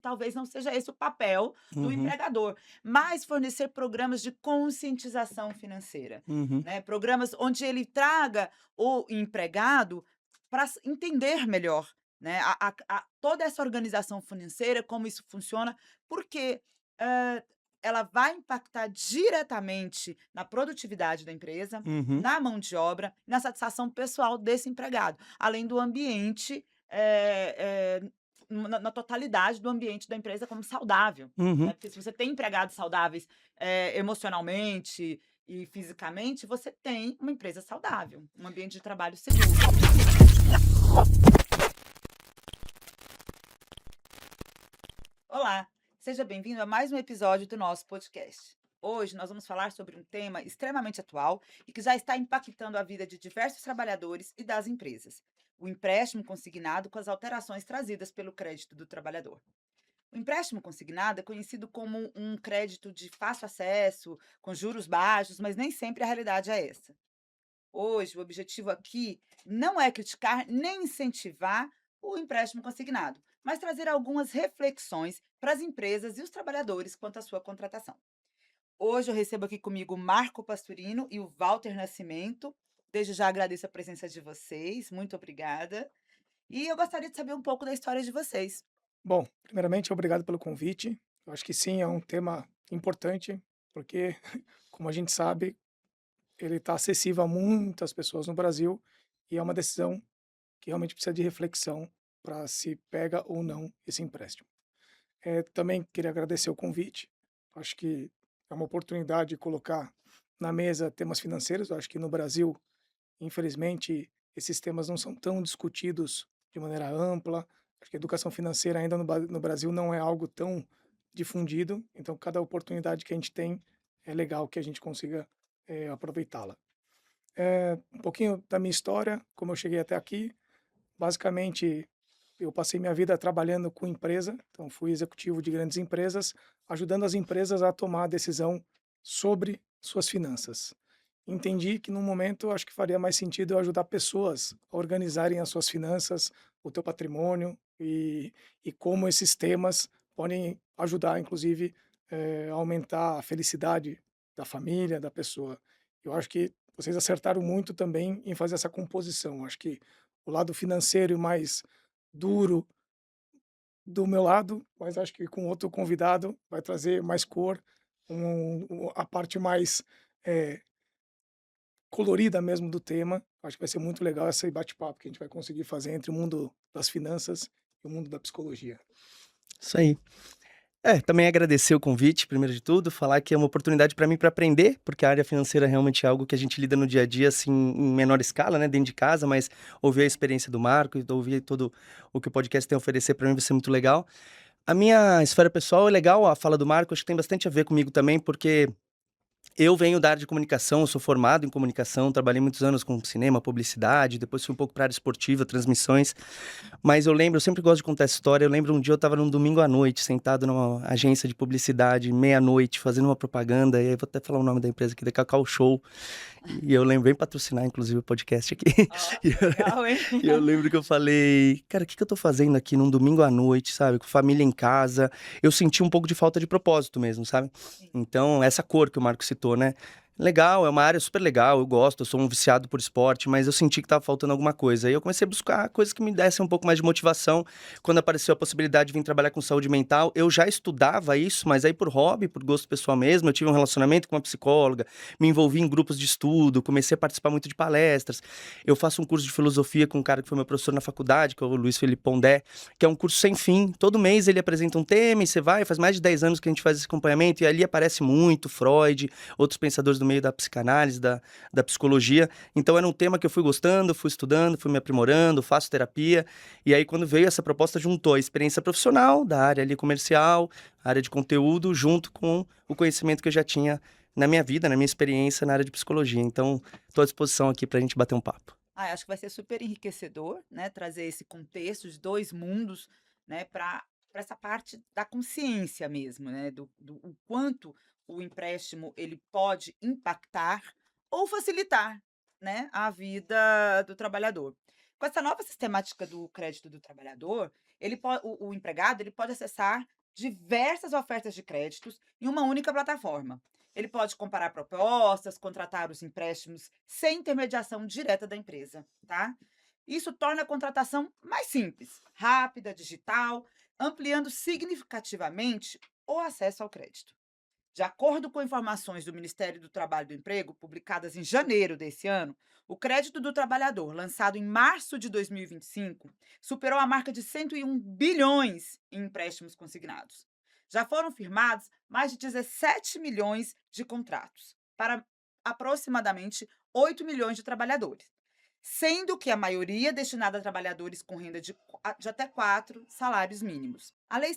talvez não seja esse o papel do Uhum, empregador, mas fornecer programas de conscientização financeira, uhum, né, programas onde ele traga o empregado para entender melhor, né, toda essa organização financeira, como isso funciona, porque, hã, ela vai impactar diretamente na produtividade da empresa, uhum. na mão de obra, na satisfação pessoal desse empregado, além do ambiente, na totalidade do ambiente da empresa como saudável, né, Uhum. porque se você tem empregados saudáveis, emocionalmente e fisicamente, você tem uma empresa saudável, um ambiente de trabalho seguro. Olá, seja bem-vindo a mais um episódio do nosso podcast. Hoje nós vamos falar sobre um tema extremamente atual e que já está impactando a vida de diversos trabalhadores e das empresas: o empréstimo consignado com as alterações trazidas pelo crédito do trabalhador. O empréstimo consignado é conhecido como um crédito de fácil acesso, com juros baixos, mas nem sempre a realidade é essa. Hoje, o objetivo aqui não é criticar nem incentivar o empréstimo consignado, mas trazer algumas reflexões para as empresas e os trabalhadores quanto à sua contratação. Hoje eu recebo aqui comigo o Marco Pastorino e o Walter Nascimento. Desde já agradeço a presença de vocês, muito obrigada. E eu gostaria de saber um pouco da história de vocês. Bom, primeiramente, obrigado pelo convite. Eu acho que sim, é um tema importante, porque, como a gente sabe, ele está acessível a muitas pessoas no Brasil e é uma decisão que realmente precisa de reflexão para se pega ou não esse empréstimo. Também queria agradecer o convite. Acho que é uma oportunidade de colocar na mesa temas financeiros. Eu acho que no Brasil, infelizmente, esses temas não são tão discutidos de maneira ampla. Acho que a educação financeira ainda no Brasil não é algo tão difundido, então cada oportunidade que a gente tem é legal que a gente consiga aproveitá-la. Um pouquinho da minha história, como eu cheguei até aqui. Basicamente, eu passei minha vida trabalhando com empresa, então fui executivo de grandes empresas, ajudando as empresas a tomar a decisão sobre suas finanças. Entendi que no momento acho que faria mais sentido eu ajudar pessoas a organizarem as suas finanças, o teu patrimônio e como esses temas podem ajudar, inclusive, a aumentar a felicidade da família, da pessoa. Eu acho que vocês acertaram muito também em fazer essa composição. Acho que o lado financeiro mais duro do meu lado, mas acho que com outro convidado vai trazer mais cor, a parte mais eh, colorida mesmo do tema. Acho que vai ser muito legal esse bate-papo que a gente vai conseguir fazer entre o mundo das finanças e o mundo da psicologia. Isso aí. Também agradecer o convite, primeiro de tudo, falar que é uma oportunidade para mim para aprender, porque a área financeira realmente é algo que a gente lida no dia a dia, assim, em menor escala, né, dentro de casa, mas ouvir a experiência do Marco e ouvir todo o que o podcast tem a oferecer para mim vai ser muito legal. A minha esfera pessoal é legal, a fala do Marco, acho que tem bastante a ver comigo também, porque eu venho da área de comunicação, eu sou formado em comunicação, trabalhei muitos anos com cinema, publicidade, depois fui um pouco para a área esportiva, transmissões. Mas eu lembro, eu sempre gosto de contar essa história, eu lembro um dia eu estava num domingo à noite, sentado numa agência de publicidade, meia-noite, fazendo uma propaganda, e aí vou até falar o nome da empresa aqui, da Cacau Show, e eu lembro, vem patrocinar inclusive o podcast aqui. Ó, E que legal, hein? eu lembro que eu falei: "Cara, o que que eu tô fazendo aqui num domingo à noite, sabe, com família em casa?". Eu senti um pouco de falta de propósito mesmo, sabe. Sim. Então, essa cor que o Marco citou, né, legal, é uma área super legal, eu gosto, eu sou um viciado por esporte, mas eu senti que estava faltando alguma coisa. Aí eu comecei a buscar coisas que me dessem um pouco mais de motivação. Quando apareceu a possibilidade de vir trabalhar com saúde mental, eu já estudava isso, mas aí por hobby, por gosto pessoal mesmo, eu tive um relacionamento com uma psicóloga, me envolvi em grupos de estudo, comecei a participar muito de palestras. Eu faço um curso de filosofia com um cara que foi meu professor na faculdade, que é o Luiz Felipe Pondé, que é um curso sem fim. Todo mês ele apresenta um tema e você vai, faz mais de 10 anos que a gente faz esse acompanhamento, e ali aparece muito Freud, outros pensadores do meio da psicanálise, da psicologia. Então era um tema que eu fui gostando, fui estudando, fui me aprimorando, faço terapia. E aí quando veio essa proposta, juntou a experiência profissional da área ali comercial, a área de conteúdo, junto com o conhecimento que eu já tinha na minha vida, na minha experiência na área de psicologia. Então, estou à disposição aqui para a gente bater um papo. Acho que vai ser super enriquecedor, né, trazer esse contexto de 2 mundos, né, para essa parte da consciência mesmo, né, do o quanto o empréstimo ele pode impactar ou facilitar, né, a vida do trabalhador. Com essa nova sistemática do crédito do trabalhador, O empregado ele pode acessar diversas ofertas de créditos em uma única plataforma. Ele pode comparar propostas, contratar os empréstimos sem intermediação direta da empresa, tá? Isso torna a contratação mais simples, rápida, digital, ampliando significativamente o acesso ao crédito. De acordo com informações do Ministério do Trabalho e do Emprego, publicadas em janeiro desse ano, o crédito do trabalhador, lançado em março de 2025, superou a marca de 101 bilhões em empréstimos consignados. Já foram firmados mais de 17 milhões de contratos para aproximadamente 8 milhões de trabalhadores, sendo que a maioria destinada a trabalhadores com renda de até 4 salários mínimos. A lei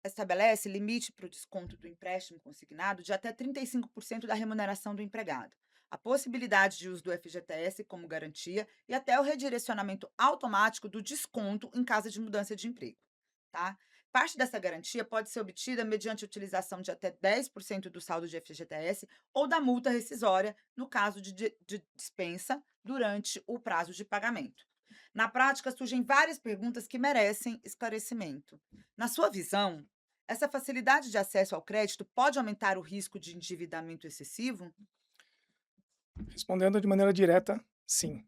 estabelece limite para o desconto do empréstimo consignado de até 35% da remuneração do empregado, a possibilidade de uso do FGTS como garantia e até o redirecionamento automático do desconto em caso de mudança de emprego. Tá? Parte dessa garantia pode ser obtida mediante a utilização de até 10% do saldo de FGTS ou da multa rescisória, no caso de dispensa durante o prazo de pagamento. Na prática, surgem várias perguntas que merecem esclarecimento. Na sua visão, essa facilidade de acesso ao crédito pode aumentar o risco de endividamento excessivo? Respondendo de maneira direta, sim.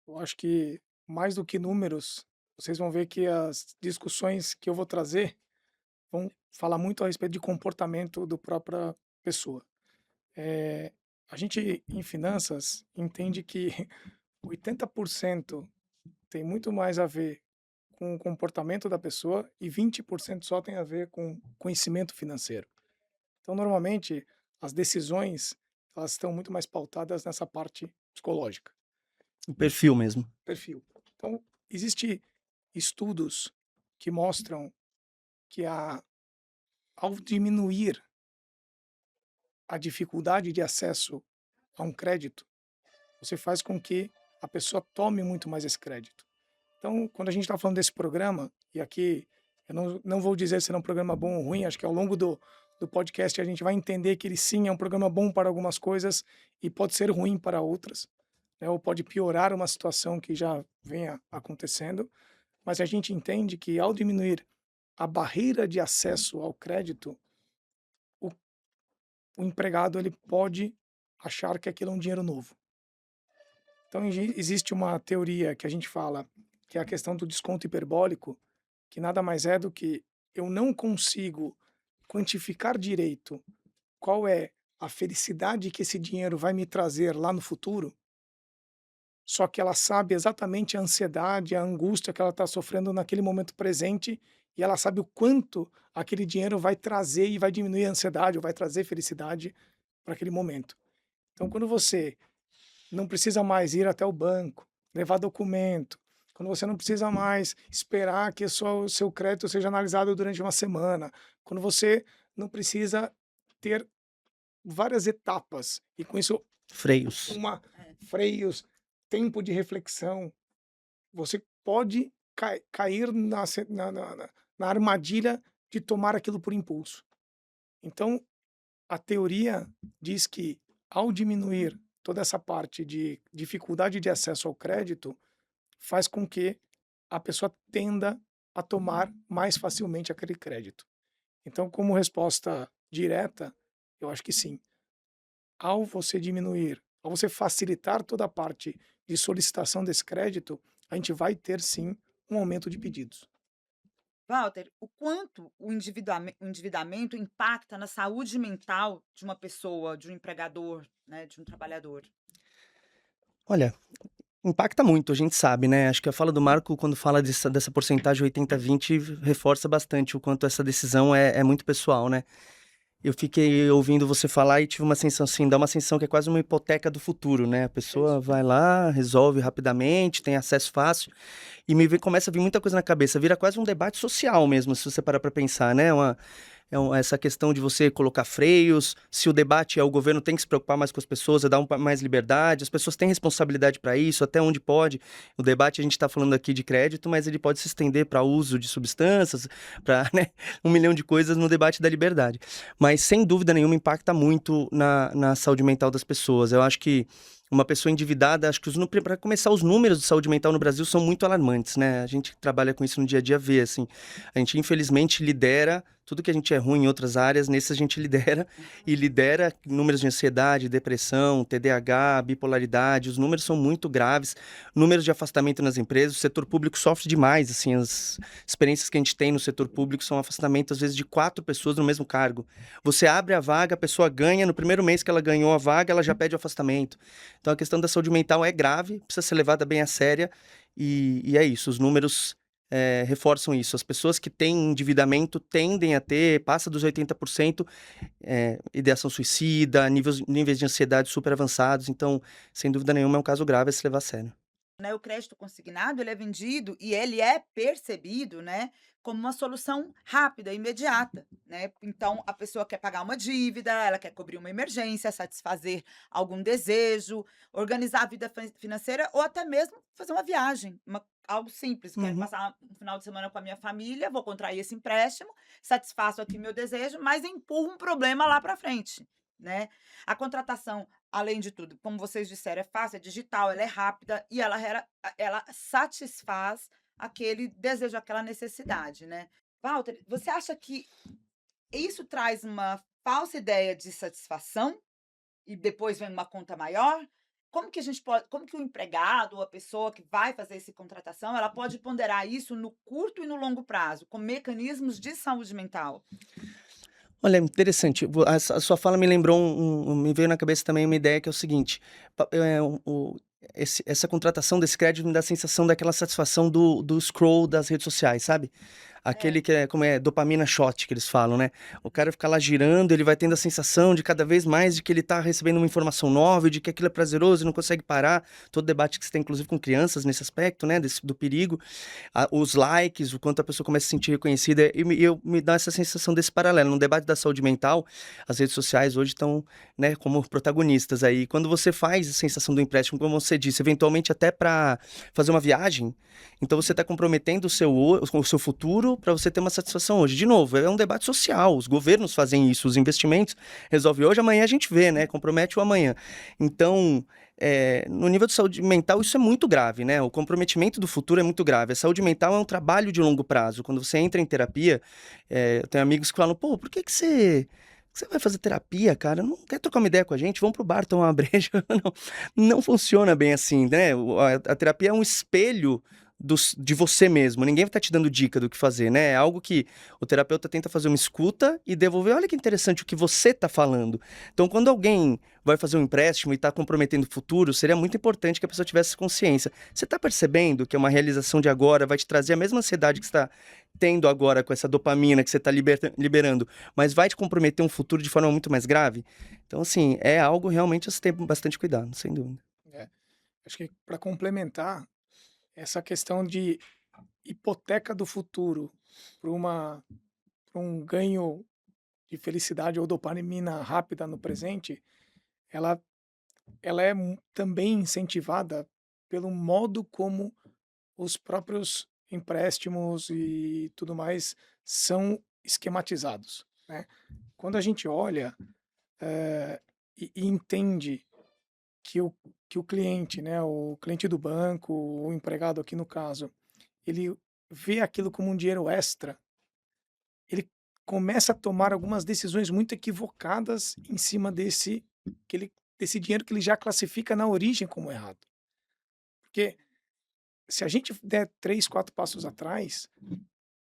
Eu acho que mais do que números, vocês vão ver que as discussões que eu vou trazer vão falar muito a respeito de comportamento da própria pessoa. Eh, a gente, em finanças, entende que 80% tem muito mais a ver com o comportamento da pessoa e 20% só tem a ver com conhecimento financeiro. Então, normalmente, as decisões elas estão muito mais pautadas nessa parte psicológica, O perfil mesmo. perfil. Então, existe estudos que mostram que ao diminuir a dificuldade de acesso a um crédito, você faz com que a pessoa tome muito mais esse crédito. Então, quando a gente está falando desse programa, e aqui eu não vou dizer se é um programa bom ou ruim, acho que ao longo do podcast a gente vai entender que ele sim é um programa bom para algumas coisas e pode ser ruim para outras, né, ou pode piorar uma situação que já venha acontecendo, mas a gente entende que ao diminuir a barreira de acesso ao crédito, o, o empregado ele pode achar que aquilo é um dinheiro novo. Então, existe uma teoria que a gente fala, que é a questão do desconto hiperbólico, que nada mais é do que eu não consigo quantificar direito qual é a felicidade que esse dinheiro vai me trazer lá no futuro, só que ela sabe exatamente a ansiedade, a angústia que ela está sofrendo naquele momento presente e ela sabe o quanto aquele dinheiro vai trazer e vai diminuir a ansiedade ou vai trazer felicidade para aquele momento. Então, quando você não precisa mais ir até o banco, levar documento, quando você não precisa mais esperar que o seu crédito seja analisado durante uma semana, quando você não precisa ter várias etapas e com isso Freios. freios, tempo de reflexão, você pode cair na armadilha de tomar aquilo por impulso. Então, a teoria diz que ao diminuir toda essa parte de dificuldade de acesso ao crédito, faz com que a pessoa tenda a tomar mais facilmente aquele crédito. Então, como resposta direta, eu acho que sim. Ao você diminuir, ao você facilitar toda a parte de solicitação desse crédito, a gente vai ter sim um aumento de pedidos. Walter, o quanto o endividamento impacta na saúde mental de uma pessoa, de um empregador, né, de um trabalhador? Olha, impacta muito, a gente sabe, né? Acho que a fala do Marco, quando fala dessa porcentagem 80-20, reforça bastante o quanto essa decisão é muito pessoal, né? Eu fiquei ouvindo você falar e tive uma sensação assim, dá uma sensação que é quase uma hipoteca do futuro, né? A pessoa vai lá, resolve rapidamente, tem acesso fácil e começa a vir muita coisa na cabeça, vira quase um debate social mesmo, se você parar para pensar, né? Essa questão de você colocar freios, se o debate é o governo tem que se preocupar mais com as pessoas, é dar mais liberdade, as pessoas têm responsabilidade para isso, até onde pode. O debate, a gente está falando aqui de crédito, mas ele pode se estender para uso de substâncias, para, né, 1 milhão de coisas no debate da liberdade. Mas, sem dúvida nenhuma, impacta muito na saúde mental das pessoas. Eu acho que uma pessoa endividada, acho que para começar, os números de saúde mental no Brasil são muito alarmantes, né? A gente que trabalha com isso no dia a dia vê, assim, a gente infelizmente lidera tudo que a gente é ruim em outras áreas, nesse a gente lidera e lidera números de ansiedade, depressão, TDAH, bipolaridade, os números são muito graves, números de afastamento nas empresas, o setor público sofre demais, assim, as experiências que a gente tem no setor público são afastamento, às vezes, de 4 pessoas no mesmo cargo. Você abre a vaga, a pessoa ganha, no primeiro mês que ela ganhou a vaga, ela já pede o afastamento. Então a questão da saúde mental é grave, precisa ser levada bem a séria, e é isso, os números reforçam isso. As pessoas que têm endividamento tendem a ter, passa dos 80%, ideação suicida, níveis de ansiedade super avançados, então, sem dúvida nenhuma, é um caso grave a se levar a sério. Né, o crédito consignado, ele é vendido e ele é percebido, né, como uma solução rápida, imediata, né. Então a pessoa quer pagar uma dívida, ela quer cobrir uma emergência, satisfazer algum desejo, organizar a vida financeira ou até mesmo fazer uma viagem, algo simples. Quero Uhum. passar um final de semana com a minha família, vou contrair esse empréstimo, satisfaço aqui meu desejo, mas empurro um problema lá para frente, né. A contratação, além de tudo, como vocês disseram, é fácil, é digital, ela é rápida e ela satisfaz aquele desejo, aquela necessidade, né. Walter, você acha que isso traz uma falsa ideia de satisfação e depois vem uma conta maior? Como que o empregado ou a pessoa que vai fazer essa contratação, ela pode ponderar isso no curto e no longo prazo, com mecanismos de saúde mental? Olha, interessante. A sua fala me lembrou me veio na cabeça também uma ideia que é o seguinte: essa contratação desse crédito me dá a sensação daquela satisfação do scroll das redes sociais, sabe? Aquele É. que é como é dopamina shot que eles falam, né? O cara fica lá girando, ele vai tendo a sensação de cada vez mais de que ele tá recebendo uma informação nova, e de que aquilo é prazeroso e não consegue parar. Todo debate que você tem, inclusive, com crianças nesse aspecto, né? Do perigo. Os likes, o quanto a pessoa começa a se sentir reconhecida, me dá essa sensação desse paralelo. No debate da saúde mental, as redes sociais hoje estão, né, como protagonistas aí. Quando você faz a sensação do empréstimo, como você disse, eventualmente até para fazer uma viagem, então você está comprometendo o seu futuro para você ter uma satisfação hoje. De novo, é um debate social, os governos fazem isso, os investimentos resolvem hoje, amanhã a gente vê, né, compromete o amanhã. Então, no nível de saúde mental, isso é muito grave, né? O comprometimento do futuro é muito grave. A saúde mental é um trabalho de longo prazo. Quando você entra em terapia, eu tenho amigos que falam, pô, por que você vai fazer terapia, cara? Não quer trocar uma ideia com a gente? Vamos pro bar tomar uma breja. Não, não funciona bem assim, né? A terapia é um espelho de você mesmo. Ninguém vai estar te dando dica do que fazer, né? É algo que o terapeuta tenta fazer uma escuta e devolver. Olha que interessante o que você está falando. Então, quando alguém vai fazer um empréstimo e está comprometendo o futuro, seria muito importante que a pessoa tivesse consciência. Você está percebendo que é uma realização de agora vai te trazer a mesma ansiedade que você está tendo agora com essa dopamina que você está liberando, mas vai te comprometer um futuro de forma muito mais grave? Então, assim, é algo realmente a se ter bastante cuidado, sem dúvida. É, acho que para complementar, essa questão de hipoteca do futuro para pra um ganho de felicidade ou dopamina rápida no presente, ela ela é também incentivada pelo modo como os próprios empréstimos e tudo mais são esquematizados, né. Quando a gente olha, e entende que o cliente, né, o cliente do banco, o empregado aqui no caso, ele vê aquilo como um dinheiro extra, ele começa a tomar algumas decisões muito equivocadas em cima desse dinheiro que ele já classifica na origem como errado. Porque se a gente der 3, 4 passos atrás,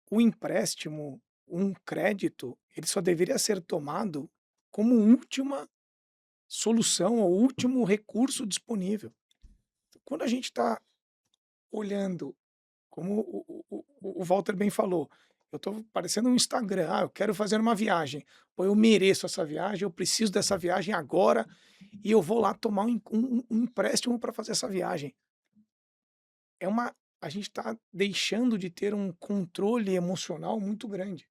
o empréstimo, um crédito, ele só deveria ser tomado como última solução ou último recurso disponível. Quando a gente está olhando, como o Walter bem falou, eu estou parecendo um Instagram, eu quero fazer uma viagem, pô, eu mereço essa viagem, eu preciso dessa viagem agora e eu vou lá tomar um empréstimo para fazer essa viagem. A gente está deixando de ter um controle emocional muito grande.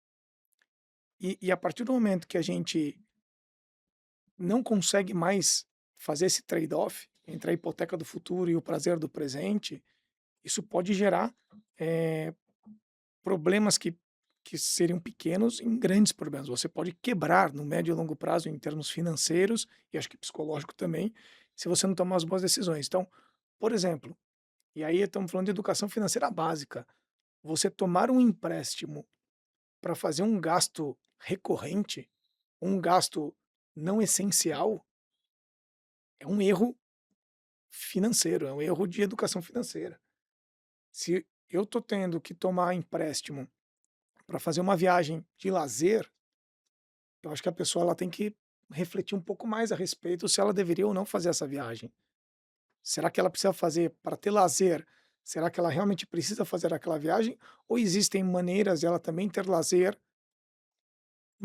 E a partir do momento que a gente não consegue mais fazer esse trade-off entre a hipoteca do futuro e o prazer do presente, isso pode gerar eh, problemas que seriam pequenos em grandes problemas. Você pode quebrar no médio e longo prazo em termos financeiros e acho que psicológico também, se você não tomar as boas decisões. Então, por exemplo, e aí estamos falando de educação financeira básica, você tomar um empréstimo para fazer um gasto recorrente, um gasto não essencial, é um erro financeiro, é um erro de educação financeira. Se eu estou tendo que tomar empréstimo para fazer uma viagem de lazer, eu acho que a pessoa ela tem que refletir um pouco mais a respeito se ela deveria ou não fazer essa viagem. Será que ela precisa fazer para ter lazer? Será que ela realmente precisa fazer aquela viagem? Ou existem maneiras de ela também ter lazer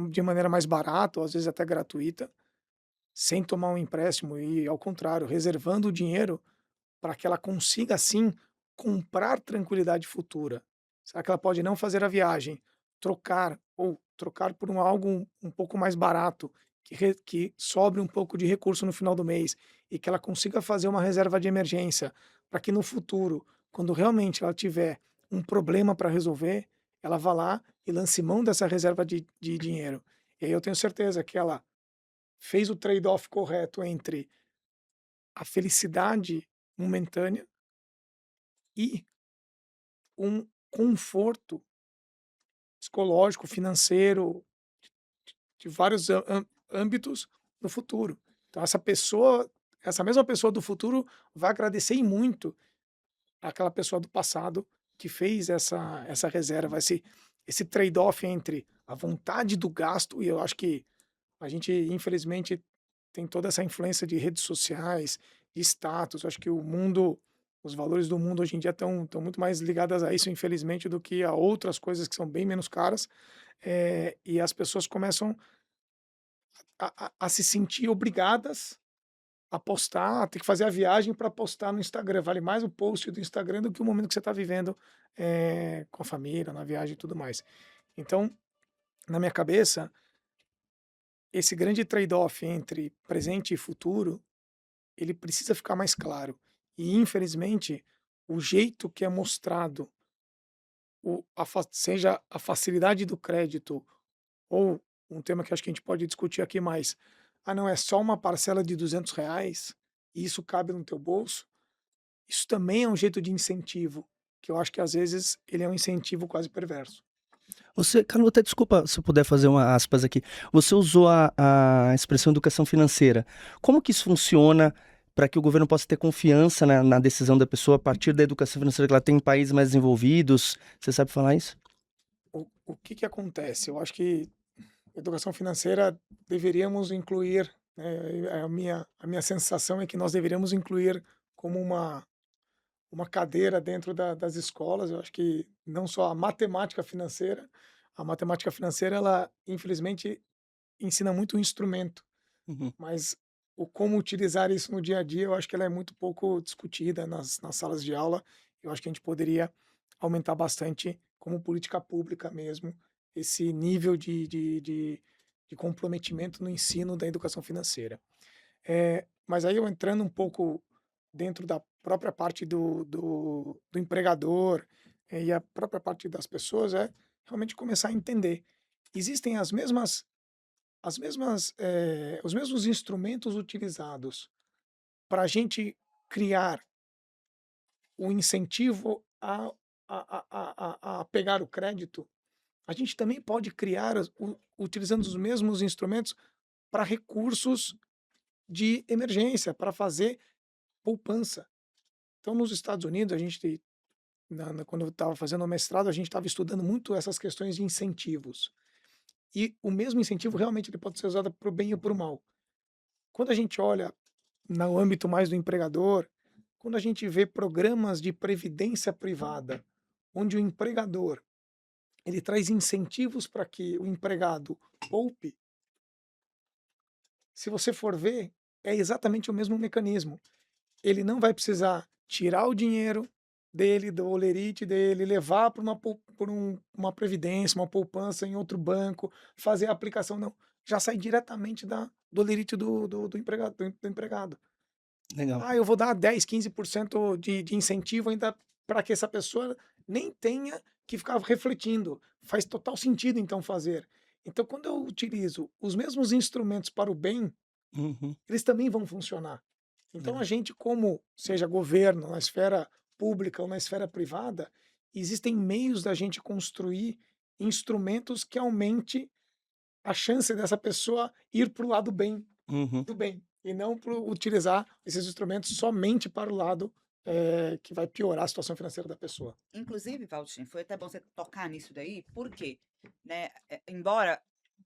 de maneira mais barata, ou às vezes até gratuita, sem tomar um empréstimo e, ao contrário, reservando o dinheiro para que ela consiga, assim, comprar tranquilidade futura? Será que ela pode não fazer a viagem, trocar por algo um pouco mais barato, que sobre um pouco de recurso no final do mês e que ela consiga fazer uma reserva de emergência para que no futuro, quando realmente ela tiver um problema para resolver, ela vá lá e lance mão dessa reserva de dinheiro. E aí eu tenho certeza que ela fez o trade-off correto entre a felicidade momentânea e um conforto psicológico, financeiro, de vários âmbitos no futuro. Então essa mesma pessoa do futuro vai agradecer e muito àquela pessoa do passado que fez essa reserva, esse trade-off entre a vontade do gasto, e eu acho que a gente, infelizmente, tem toda essa influência de redes sociais, de status. Eu acho que os valores do mundo hoje em dia estão muito mais ligadas a isso, infelizmente, do que a outras coisas que são bem menos caras. E as pessoas começam a se sentir obrigadas a postar, a ter que fazer a viagem para postar no Instagram. Vale mais o post do Instagram do que o momento que você está vivendo com a família, na viagem e tudo mais. Então, na minha cabeça, esse grande trade-off entre presente e futuro, ele precisa ficar mais claro. E, infelizmente, o jeito que é mostrado, seja a facilidade do crédito ou um tema que acho que a gente pode discutir aqui mais, não, é só uma parcela de R$ 200 e isso cabe no teu bolso, isso também é um jeito de incentivo, que eu acho que às vezes ele é um incentivo quase perverso. Você, Carlos, até desculpa se eu puder fazer uma aspas aqui. Você usou a expressão educação financeira. Como que isso funciona para que o governo possa ter confiança na decisão da pessoa a partir da educação financeira que ela tem em países mais desenvolvidos? Você sabe falar isso? O que que acontece? Eu acho que educação financeira deveríamos incluir, né, a minha sensação é que nós deveríamos incluir como uma cadeira dentro das escolas. Eu acho que não só a matemática financeira, ela infelizmente ensina muito o instrumento, Uhum. mas o como utilizar isso no dia a dia, eu acho que ela é muito pouco discutida nas salas de aula. Eu acho que a gente poderia aumentar bastante, como política pública mesmo, esse nível de comprometimento no ensino da educação financeira. Mas aí eu entrando um pouco dentro da própria parte do empregador, e a própria parte das pessoas, é realmente começar a entender. Existem os mesmos instrumentos utilizados para a gente criar o incentivo a pegar o crédito, a gente também pode criar, utilizando os mesmos instrumentos, para recursos de emergência, para fazer poupança. Então, nos Estados Unidos, a gente, quando eu estava fazendo o mestrado, a gente estava estudando muito essas questões de incentivos. E o mesmo incentivo realmente ele pode ser usado para o bem ou para o mal. Quando a gente olha no âmbito mais do empregador, quando a gente vê programas de previdência privada, onde o empregador ele traz incentivos para que o empregado poupe, se você for ver, é exatamente o mesmo mecanismo. Ele não vai precisar tirar o dinheiro dele, do holerite dele, levar para uma previdência, uma poupança em outro banco, fazer a aplicação, não. Já sai diretamente do holerite do empregado. Legal. Eu vou dar 10, 15% de incentivo ainda para que essa pessoa nem tenha que ficar refletindo. Faz total sentido, então, fazer. Então, quando eu utilizo os mesmos instrumentos para o bem, Uhum. eles também vão funcionar. Então a gente, como seja governo, na esfera pública ou na esfera privada, existem meios da gente construir instrumentos que aumente a chance dessa pessoa ir para o lado bem Uhum. do bem, e não utilizar esses instrumentos somente para o lado que vai piorar a situação financeira da pessoa. Inclusive, Valtinho, foi até bom você tocar nisso daí, porque, né, embora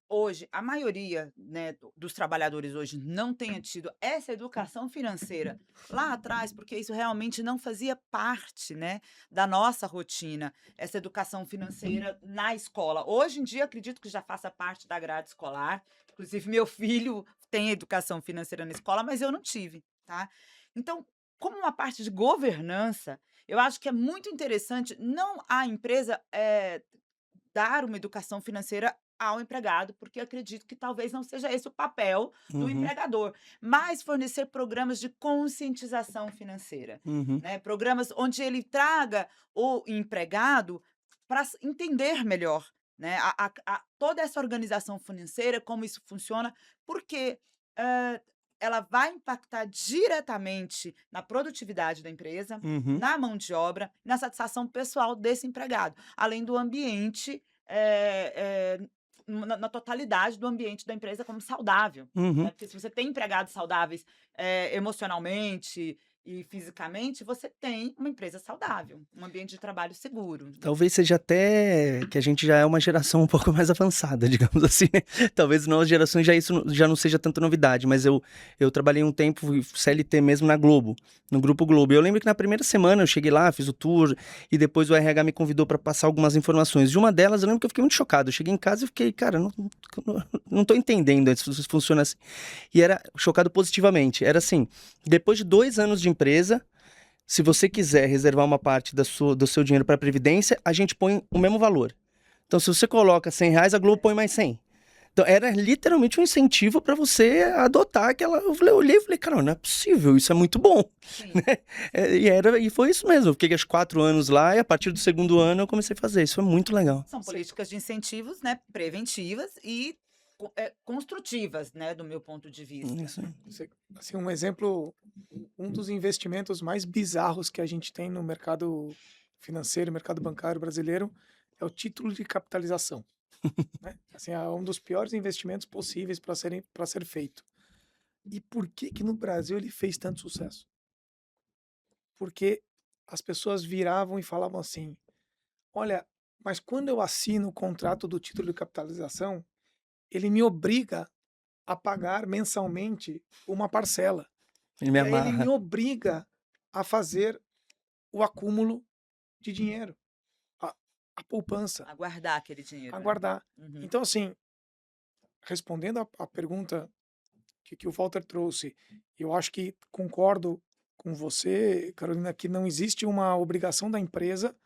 hoje a maioria, né, dos trabalhadores hoje não tenha tido essa educação financeira lá atrás, porque isso realmente não fazia parte, né, da nossa rotina, essa educação financeira na escola. Hoje em dia, acredito que já faça parte da grade escolar. Inclusive, meu filho tem educação financeira na escola, mas eu não tive, tá? Então, como uma parte de governança, eu acho que é muito interessante não a empresa dar uma educação financeira ao empregado, porque acredito que talvez não seja esse o papel do Uhum. empregador, mas fornecer programas de conscientização financeira, Uhum. né? Programas onde ele traga o empregado para entender melhor, né? Toda essa organização financeira, como isso funciona, porque eh, ela vai impactar diretamente na produtividade da empresa, Uhum. na mão de obra, na satisfação pessoal desse empregado, além do ambiente, na totalidade do ambiente da empresa como saudável, né, Uhum. porque se você tem empregados saudáveis, emocionalmente e fisicamente, você tem uma empresa saudável, um ambiente de trabalho seguro. Talvez seja até que a gente já é uma geração um pouco mais avançada, digamos assim, né. Talvez novas gerações já não seja tanta novidade, mas eu trabalhei um tempo CLT mesmo na Globo, no Grupo Globo. E eu lembro que na primeira semana eu cheguei lá, fiz o tour, e depois o RH me convidou para passar algumas informações. De uma delas eu lembro que eu fiquei muito chocado. Eu cheguei em casa e fiquei: "Cara, não tô entendendo se isso funciona assim". E era chocado positivamente. Era assim, depois de 2 anos de empresa, se você quiser reservar uma parte do seu dinheiro para a previdência, a gente põe o mesmo valor. Então, se você coloca R$ 100, a Globo põe mais 100. Então, era literalmente um incentivo para você adotar aquela. Eu olhei e falei, cara, não é possível, isso é muito bom. Sim. Né? E foi isso mesmo. Eu fiquei acho 4 anos lá e a partir do segundo ano eu comecei a fazer. Isso foi muito legal. São políticas de incentivos, né, preventivas e construtivas, né, do meu ponto de vista. Isso aí. Assim, um exemplo, um dos investimentos mais bizarros que a gente tem no mercado financeiro, mercado bancário brasileiro, é o título de capitalização, né? Assim, é um dos piores investimentos possíveis para ser feito. E por que que no Brasil ele fez tanto sucesso? Porque as pessoas viravam e falavam assim: "Olha, mas quando eu assino o contrato do título de capitalização, ele me obriga a pagar mensalmente uma parcela. Ele me E aí ele me amarra. obriga a fazer o acúmulo de dinheiro, a a poupança, A guardar aquele dinheiro, a né. guardar". Uhum. Então, assim, respondendo a pergunta que o Walter trouxe, eu acho que concordo com você, Carolina, que não existe uma obrigação da empresa,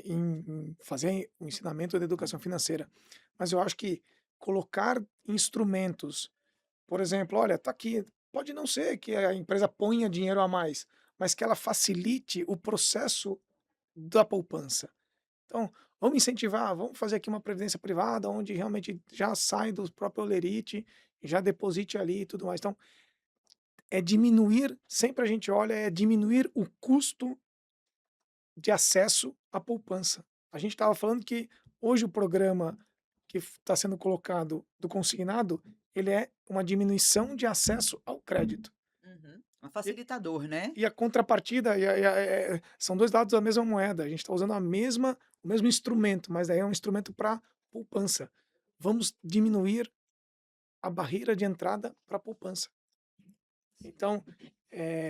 em fazer o ensinamento da educação financeira. Mas eu acho que colocar instrumentos, por exemplo, olha, tá aqui, pode não ser que a empresa ponha dinheiro a mais, mas que ela facilite o processo da poupança. Então, vamos incentivar, vamos fazer aqui uma previdência privada, onde realmente já sai do próprio Olerite, já deposite ali e tudo mais. Então, é diminuir, sempre a gente olha, é diminuir o custo de acesso à poupança. A gente estava falando que hoje o programa que está sendo colocado do consignado, ele é uma diminuição de acesso ao crédito. Uhum. Um facilitador, né. E a contrapartida são 2 lados da mesma moeda. A gente está usando o mesmo instrumento, mas daí é um instrumento para poupança. Vamos diminuir a barreira de entrada para a poupança. Então,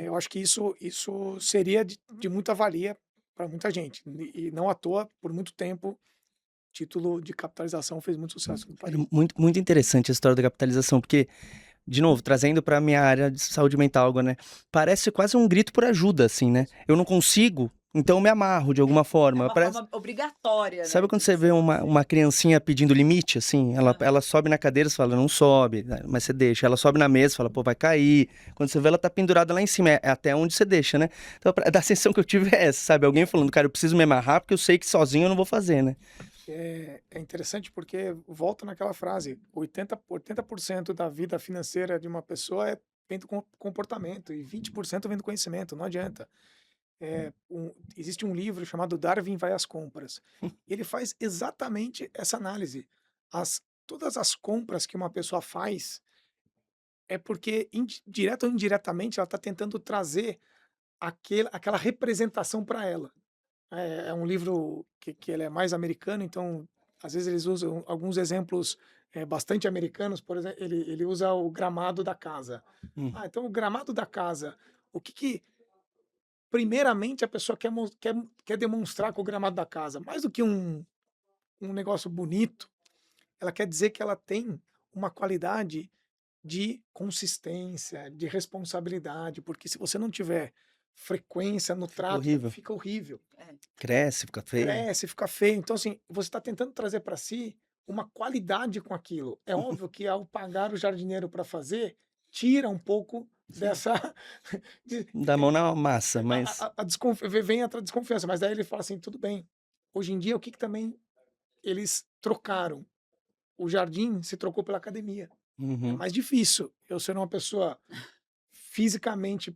eu acho que isso seria de muita valia para muita gente. E não à toa, por muito tempo, título de capitalização fez muito sucesso no Cara, país. muito interessante a história da capitalização, porque de novo, trazendo para minha área de saúde mental agora, né, parece quase um grito por ajuda, assim, né. Eu não consigo, então eu me amarro de alguma É forma. uma Parece. forma obrigatória, Sabe né, quando de você vê você uma fazer. criancinha pedindo limite, assim? Ela Aham. ela sobe na cadeira, você fala: "Não sobe", né, mas você deixa. Ela sobe na mesa, fala: "Pô, vai cair". Quando você vê, ela tá pendurada lá em cima, é até onde você deixa, né. Então a sensação que eu tive é essa, sabe, alguém falando: "Cara, eu preciso me amarrar, porque eu sei que sozinho eu não vou fazer", né. É interessante porque volta naquela frase, 80% da vida financeira de uma pessoa vem do comportamento e 20% vem do conhecimento, não adianta. Existe um livro chamado Darwin vai às compras. Ele faz exatamente essa análise. Todas as compras que uma pessoa faz é porque, direta ou indiretamente, ela está tentando trazer aquela representação para ela. É um livro que ele é mais americano, então, às vezes, eles usam alguns exemplos bastante americanos. Por exemplo, ele usa o gramado da casa. Hum. Então, o gramado da casa, o que primeiramente a pessoa quer demonstrar com o gramado da casa? Mais do que um negócio bonito, ela quer dizer que ela tem uma qualidade de consistência, de responsabilidade, porque se você não tiver frequência no Fica trato, horrível. fica horrível. É. Cresce, fica feio. Cresce, fica feio. Então, assim, você está tentando trazer para si uma qualidade com aquilo. É óbvio que ao pagar o jardineiro para fazer, tira um pouco Sim. dessa. Dá a mão na massa, mas Vem a desconfiança, mas daí ele fala assim: tudo bem. Hoje em dia, o que também eles trocaram? O jardim se trocou pela academia. É uhum. mais difícil eu ser uma pessoa fisicamente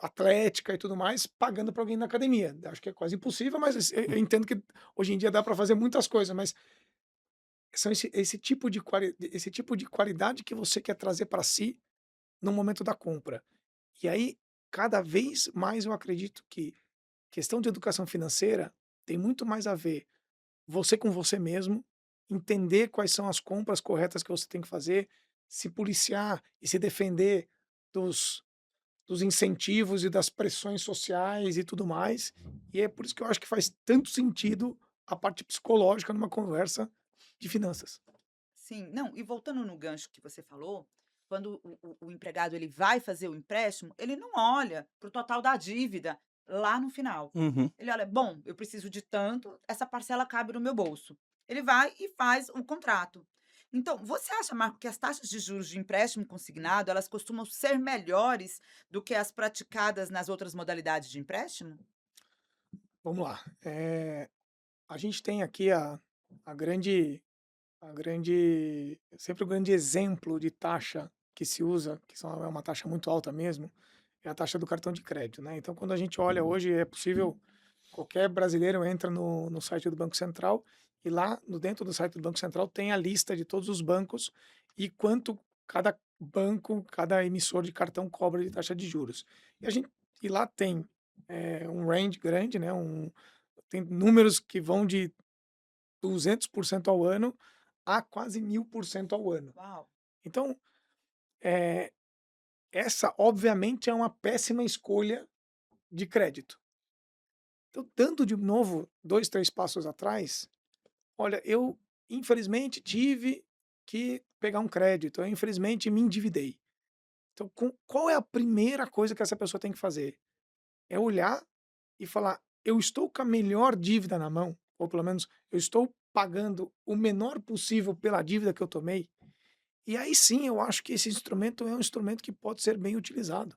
atlética e tudo mais, pagando para alguém na academia. Acho que é quase impossível, mas eu entendo que hoje em dia dá para fazer muitas coisas, mas são esse tipo de qualidade que você quer trazer para si no momento da compra. E aí, cada vez mais eu acredito que questão de educação financeira tem muito mais a ver você com você mesmo, entender quais são as compras corretas que você tem que fazer, se policiar e se defender dos, dos incentivos e das pressões sociais e tudo mais. E é por isso que eu acho que faz tanto sentido a parte psicológica numa conversa de finanças. Sim, não, e voltando no gancho que você falou, quando o empregado ele vai fazer o empréstimo, ele não olha para o total da dívida lá no final. Uhum. Ele olha: "Bom, eu preciso de tanto, essa parcela cabe no meu bolso". Ele vai e faz o contrato. Então, você acha, Marco, que as taxas de juros de empréstimo consignado, elas costumam ser melhores do que as praticadas nas outras modalidades de empréstimo? Vamos lá. A gente tem aqui a grande, sempre o grande exemplo de taxa que se usa, é uma taxa muito alta mesmo, é a taxa do cartão de crédito, né? Então, quando a gente olha hoje, é possível, qualquer brasileiro entra no site do Banco Central e lá dentro do site do Banco Central tem a lista de todos os bancos e quanto cada banco, cada emissor de cartão cobra de taxa de juros. E, e lá tem um range grande, né? Tem números que vão de 200% ao ano a quase 1000% ao ano. Uau! Então, eh, essa obviamente é uma péssima escolha de crédito. Então, dando de novo 2, 3 passos atrás, olha, eu infelizmente tive que pegar um crédito, eu infelizmente me endividei. Então, qual é a primeira coisa que essa pessoa tem que fazer? É olhar e falar: eu estou com a melhor dívida na mão, ou pelo menos eu estou pagando o menor possível pela dívida que eu tomei. E aí sim eu acho que esse instrumento é um instrumento que pode ser bem utilizado.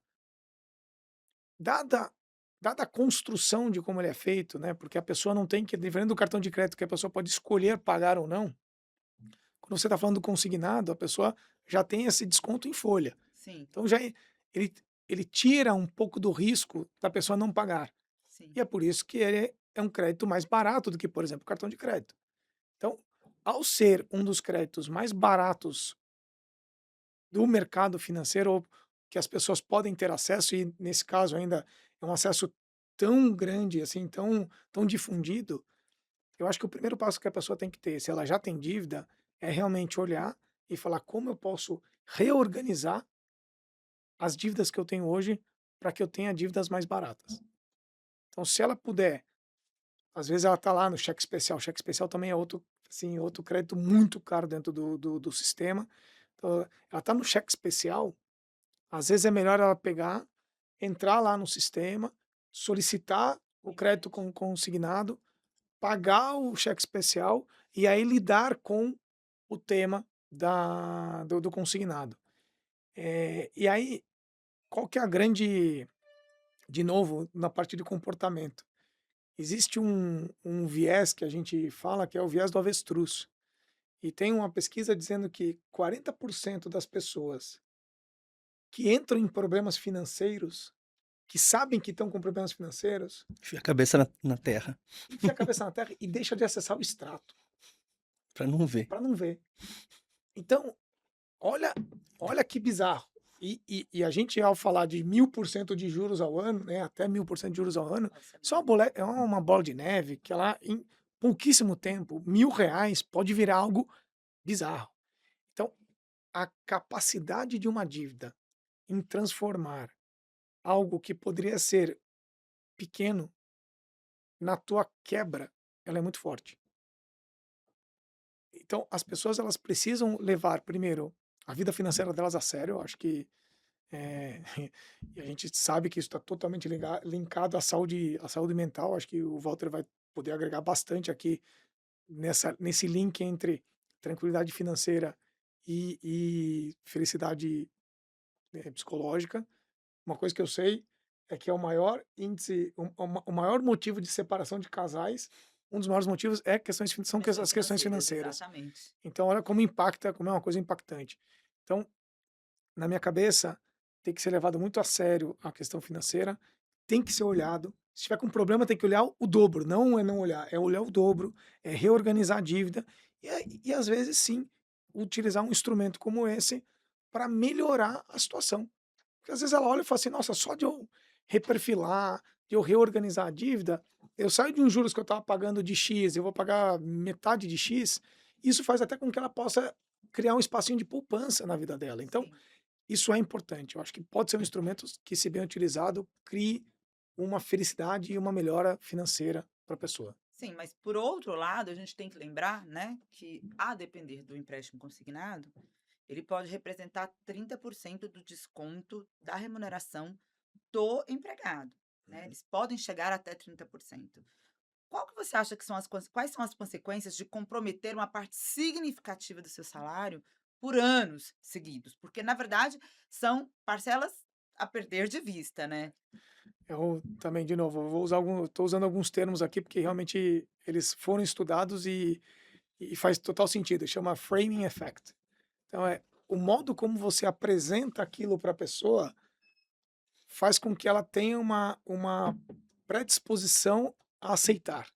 Dada, dada a construção de como ele é feito, né? Porque a pessoa não tem que, diferente do cartão de crédito, que a pessoa pode escolher pagar ou não, quando você está falando do consignado, a pessoa já tem esse desconto em folha. Sim, Então ele, ele tira um pouco do risco da pessoa não pagar. sim. E é por isso que ele é um crédito mais barato do que, por exemplo, o cartão de crédito. Então, ao ser um dos créditos mais baratos do mercado financeiro, ou que as pessoas podem ter acesso, e nesse caso ainda é um acesso tão grande, assim, tão difundido, eu acho que o primeiro passo que a pessoa tem que ter, se ela já tem dívida, é realmente olhar e falar como eu posso reorganizar as dívidas que eu tenho hoje para que eu tenha dívidas mais baratas. Então, se ela puder, às vezes ela está lá no cheque especial também é outro, assim, outro crédito muito caro dentro do sistema. Então, ela está no cheque especial, às vezes é melhor ela pegar, entrar lá no sistema, solicitar O o crédito empréstimo. consignado, pagar o cheque especial e aí lidar com o tema do consignado. E aí, qual que é a grande, de novo, na parte de comportamento? Existe um viés que a gente fala que é o viés do avestruz. E tem uma pesquisa dizendo que 40% das pessoas que entram em problemas financeiros, que sabem que estão com problemas financeiros, Enfia a cabeça na terra, enfia a cabeça na terra e deixa de acessar o extrato, pra não ver. para não ver. Então, olha, olha que bizarro. E a gente, ao falar de 1000% de juros ao ano, né, até 1000% de juros ao ano, Nossa, isso é uma bola de neve que ela, em pouquíssimo tempo, R$ 1.000 pode virar algo bizarro. Então, a capacidade de uma dívida em transformar algo que poderia ser pequeno na tua quebra, ela é muito forte. Então, as pessoas elas precisam levar primeiro a vida financeira delas a sério. Eu acho que e a gente sabe que isso está totalmente linkado à saúde mental. Acho que o Walter vai poder agregar bastante aqui nesse link entre tranquilidade financeira e felicidade psicológica. Uma coisa que eu sei é que é o maior índice, o maior motivo de separação de casais, um dos maiores motivos são as questões financeiras. exatamente. Então, olha como impacta, como é uma coisa impactante. Então, na minha cabeça, tem que ser levado muito a sério a questão financeira, tem que ser olhado. Se tiver com problema, tem que olhar o dobro, não é não olhar, é olhar o dobro, é reorganizar a dívida e às vezes, sim, utilizar um instrumento como esse para melhorar a situação. Porque às vezes ela olha e fala assim: nossa, só de eu reperfilar, de eu reorganizar a dívida, eu saio de uns juros que eu estava pagando de X, eu vou pagar metade de X. Isso faz até com que ela possa criar um espacinho de poupança na vida dela. Então, Sim. isso é importante. Eu acho que pode ser um instrumento que, se bem utilizado, crie uma felicidade e uma melhora financeira para a pessoa. Sim, mas por outro lado, a gente tem que lembrar, né, que a depender do empréstimo consignado, ele pode representar 30% do desconto da remuneração do empregado, né? Eles podem chegar até 30%. Qual que você acha que são quais são as consequências de comprometer uma parte significativa do seu salário por anos seguidos? Porque, na verdade, são parcelas a perder de vista, né? Eu também, de novo, eu vou usar estou usando alguns termos aqui porque realmente eles foram estudados e faz total sentido. Chama framing effect. Então, é o modo como você apresenta aquilo para a pessoa faz com que ela tenha uma predisposição a aceitar.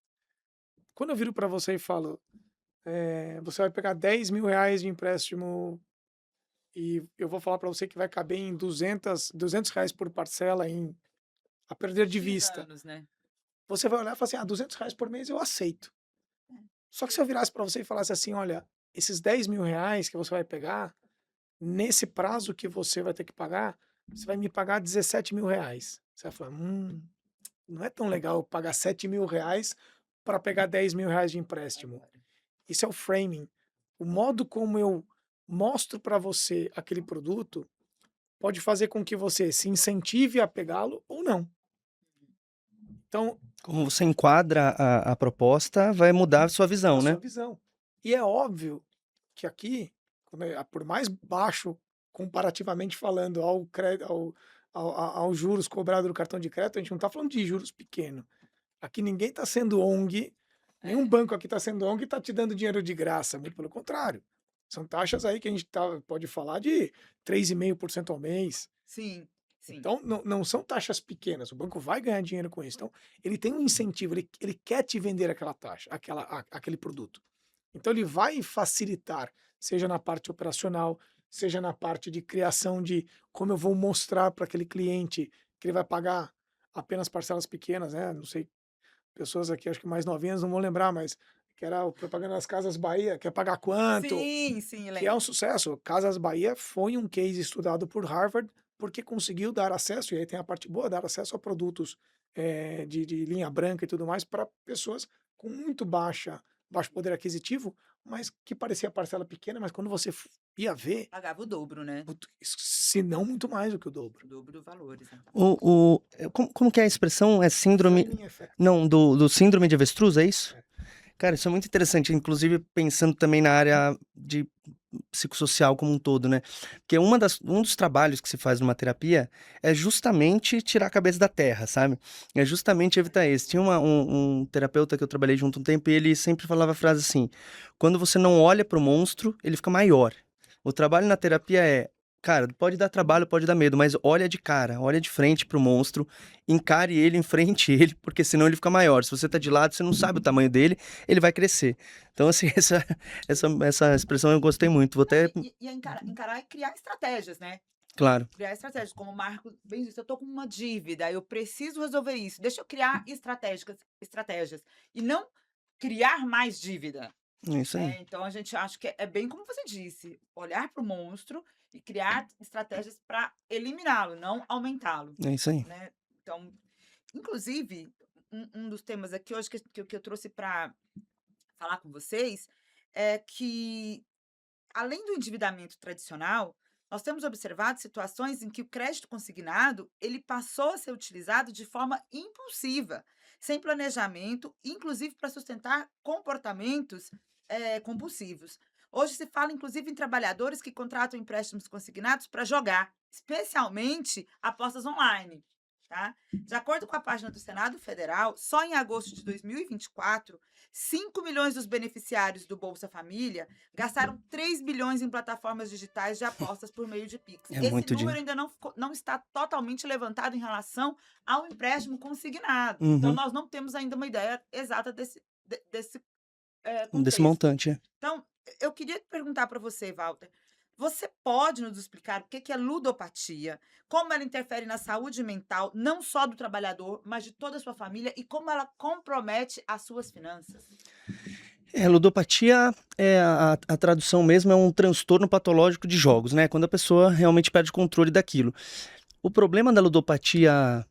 Quando eu viro para você e falo, você vai pegar R$ 10.000 de empréstimo e eu vou falar para você que vai caber em R$ 200 por parcela a perder de X vista. anos, né? Você vai olhar e falar assim: R$ 200 por mês eu aceito. É. Só que se eu virasse para você e falasse assim: olha, esses R$ 10.000 que você vai pegar, nesse prazo que você vai ter que pagar, você vai me pagar R$ 17.000. Você vai falar: não é tão legal eu pagar R$ 7.000 para pegar R$ 10.000 de empréstimo. Agora. Isso é o framing. O modo como eu mostro para você aquele produto pode fazer com que você se incentive a pegá-lo ou não. Então, Como você enquadra a proposta, vai mudar a sua visão, a né? sua visão. E é óbvio que aqui, por mais baixo, comparativamente falando, aos juros cobrados do cartão de crédito, a gente não está falando de juros pequenos. Aqui ninguém está sendo ONG, nenhum É. banco aqui está sendo ONG e está te dando dinheiro de graça, muito pelo contrário. São taxas aí que a gente pode falar de 3,5% ao mês. Sim, sim. Então, não são taxas pequenas, o banco vai ganhar dinheiro com isso. Então, ele tem um incentivo, ele quer te vender aquela taxa, aquele produto. Então, ele vai facilitar, seja na parte operacional, seja na parte de criação de como eu vou mostrar para aquele cliente que ele vai pagar apenas parcelas pequenas, né? Não sei, pessoas aqui, acho que mais novinhas não vão lembrar, mas que era a propaganda das Casas Bahia, quer pagar quanto? Sim, sim, Que é um lembro. sucesso. Casas Bahia foi um case estudado por Harvard porque conseguiu dar acesso, e aí tem a parte boa, dar acesso a produtos de linha branca e tudo mais para pessoas com muito baixo poder aquisitivo, mas que parecia parcela pequena, mas quando você ia ver, Pagava o dobro, né? se não muito mais do que o dobro. O dobro do valor, exatamente. Como que é a expressão? É síndrome. Framing effect. Não, do síndrome de avestruz, é isso? É. Cara, isso é muito interessante, inclusive pensando também na área de psicossocial como um todo, né? Porque um dos trabalhos que se faz numa terapia é justamente tirar a cabeça da terra, sabe? É justamente evitar isso. Tinha um terapeuta que eu trabalhei junto um tempo e ele sempre falava a frase assim: quando você não olha para o monstro, ele fica maior. O trabalho na terapia é Cara, pode dar trabalho, pode dar medo, mas olha de cara, olha de frente pro monstro, encare ele, enfrente ele, porque senão ele fica maior. Se você tá de lado, você não sabe o tamanho dele, ele vai crescer. Então, assim, essa expressão eu gostei muito. Vou Não, até. e encarar e criar estratégias, né? Claro, Criar estratégias, como o Marco bem disse, eu tô com uma dívida, eu preciso resolver isso. Deixa eu criar estratégias e não criar mais dívida, é isso aí. né? Então a gente acha que é bem como você disse, olhar para o monstro e criar estratégias para eliminá-lo, não aumentá-lo, É isso aí. né? Então, inclusive, um dos temas aqui hoje que eu trouxe para falar com vocês é que além do endividamento tradicional, nós temos observado situações em que o crédito consignado ele passou a ser utilizado de forma impulsiva, sem planejamento, inclusive para sustentar comportamentos compulsivos. Hoje se fala, inclusive, em trabalhadores que contratam empréstimos consignados para jogar, especialmente apostas online. Tá? De acordo com a página do Senado Federal, só em agosto de 2024, 5 milhões dos beneficiários do Bolsa Família gastaram 3 bilhões em plataformas digitais de apostas por meio de Pix. É Esse muito número dinheiro. ainda não está totalmente levantado em relação ao empréstimo consignado. Então, Uhum. nós não temos ainda uma ideia exata desse Desse contexto. montante, é. Então, eu queria perguntar para você, Walter, você pode nos explicar o que é ludopatia, como ela interfere na saúde mental, não só do trabalhador, mas de toda a sua família, e como ela compromete as suas finanças? Ludopatia a tradução mesmo é um transtorno patológico de jogos, né? Quando a pessoa realmente perde o controle daquilo. O problema da ludopatia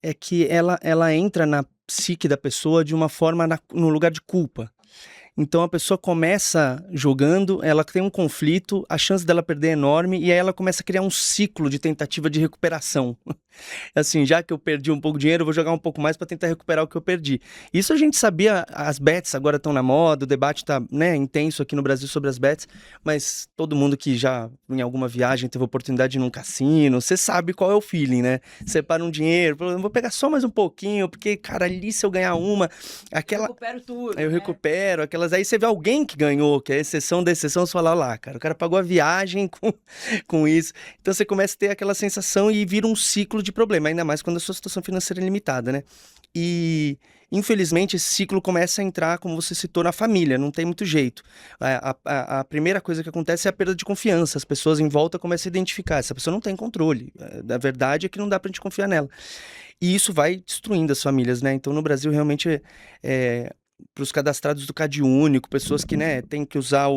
é que ela entra na psique da pessoa de uma forma no lugar de culpa. Então a pessoa começa jogando, ela tem um conflito, a chance dela perder é enorme, e aí ela começa a criar um ciclo de tentativa de recuperação. Assim, já que eu perdi um pouco de dinheiro, eu vou jogar um pouco mais para tentar recuperar o que eu perdi. Isso a gente sabia, as bets agora estão na moda, o debate tá, né, intenso aqui no Brasil sobre as bets, mas todo mundo que já em alguma viagem teve oportunidade de ir num cassino, você sabe qual é o feeling, né? Separa um dinheiro, fala, vou pegar só mais um pouquinho, porque, cara, ali se eu ganhar uma, Eu aquela recupero tudo, eu né? recupero aquelas. Aí você vê alguém que ganhou, que é exceção da exceção, você fala, "Olha lá, cara, o cara pagou a viagem com isso." Então você começa a ter aquela sensação e vira um ciclo de problema, ainda mais quando a sua situação financeira é limitada, né? E infelizmente esse ciclo começa a entrar, como você citou, na família, não tem muito jeito. A primeira coisa que acontece é a perda de confiança, as pessoas em volta começam a identificar, essa pessoa não tem controle. A verdade é que não dá pra gente confiar nela. E isso vai destruindo as famílias, né? Então no Brasil realmente para os cadastrados do CadÚnico, pessoas que, né, têm que usar